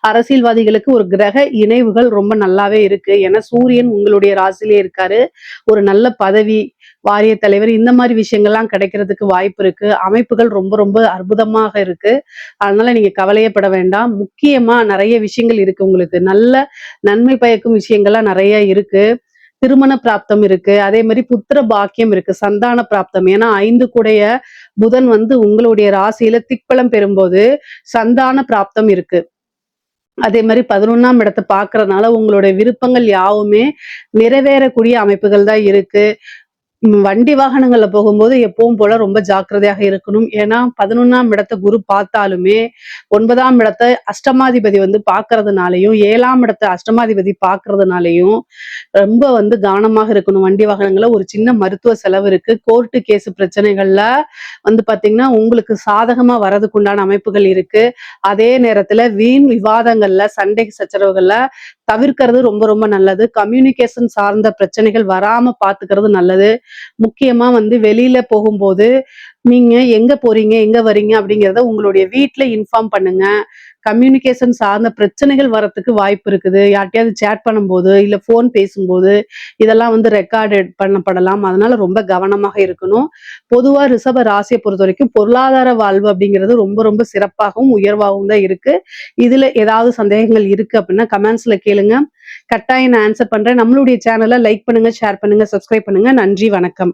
அரசியல்வாதிகளுக்கு ஒரு கிரக இணைவுகள் ரொம்ப நல்லாவே இருக்கு. ஏன்னா சூரியன் உங்களுடைய ராசியிலே இருக்காரு. ஒரு நல்ல பதவி, வாரிய தலைவர் இந்த மாதிரி விஷயங்கள்லாம் கிடைக்கிறதுக்கு வாய்ப்பு இருக்கு. அமைப்புகள் ரொம்ப ரொம்ப அற்புதமாக இருக்கு. அதனால நீங்க கவலையே பட வேண்டாம். முக்கியமா நெறைய விஷயங்கள் இருக்கு உங்களுக்கு. நல்ல நன்மை பயக்கும் விஷயங்கள்லாம் நெறைய இருக்கு. திருமண பிராப்தம் இருக்கு. அதே மாரி புத்திர பாக்கியம் இருக்கு. சந்தான பிராப்தம். ஏன்னா 5 கூடைய புதன் வந்து உங்களுடைய ராசியில திக்பலம் பெறும்போது சந்தான பிராப்தம் இருக்கு. அதே மாரி 11ஆம் இடத்த பார்க்கறதுனால உங்களுடைய விருப்பங்கள் யாவுமே நிறைவேறக்கூடிய அமைப்புகள் தான் இருக்கு. வண்டி வாகனங்கள்ல போகும்போது எப்பவும் போல ரொம்ப ஜாக்கிரதையாக இருக்கணும். ஏன்னா 11ஆம் இடத்த குரு பார்த்தாலுமே 9ஆம் இடத்த அஷ்டமாதிபதி வந்து பார்க்கறதுனாலயும், 7ஆம் இடத்த அஷ்டமாதிபதி பார்க்கறதுனாலயும் ரொம்ப வந்து கவனமாக இருக்கணும். வண்டி வாகனங்கள்ல ஒரு சின்ன மருத்துவ செலவு இருக்கு. கோர்ட்டு கேஸ் பிரச்சனைகள்ல வந்து பார்த்தீங்கன்னா, உங்களுக்கு சாதகமா வர்றதுக்கு உண்டான அமைப்புகள் இருக்கு. அதே நேரத்துல வீண் விவாதங்கள்ல, சண்டை சச்சரவுகள்ல தவிர்க்கிறது ரொம்ப ரொம்ப நல்லது. கம்யூனிகேஷன் சார்ந்த பிரச்சனைகள் வராம பார்த்துக்கிறது நல்லது. முக்கியமா வந்து வெளியில போகும்போது, நீங்க எங்க போறீங்க? எங்க வரீங்க? அப்படிங்கிறத உங்களுடைய வீட்ல இன்ஃபார்ம் பண்ணுங்க. கம்யூனிகேஷன் சார்ந்த பிரச்சனைகள் வரத்துக்கு வாய்ப்பு இருக்குது. யார்ட்டயாவது சேட் பண்ணும்போது, இல்ல ஃபோன் பேசும்போது, இதெல்லாம் வந்து ரெக்கார்டட் பண்ணப்படலாம். அதனால ரொம்ப கவனமாக இருக்கணும். பொதுவா ரிஷப ராசிய பொறுத்தவரைக்கும் பொருளாதார வாழ்வு அப்படிங்கிறது ரொம்ப ரொம்ப சிறப்பாகவும், உயர்வாகவும் தான் இருக்கு. இதுல ஏதாவது சந்தேகங்கள் இருக்கு அப்படின்னா கமெண்ட்ஸ்ல கேளுங்க. கட்டாயம் நான் ஆன்சர் பண்றேன். நம்மளுடைய சேனல லைக் பண்ணுங்க, ஷேர் பண்ணுங்க, சப்ஸ்கிரைப் பண்ணுங்க. நன்றி, வணக்கம்.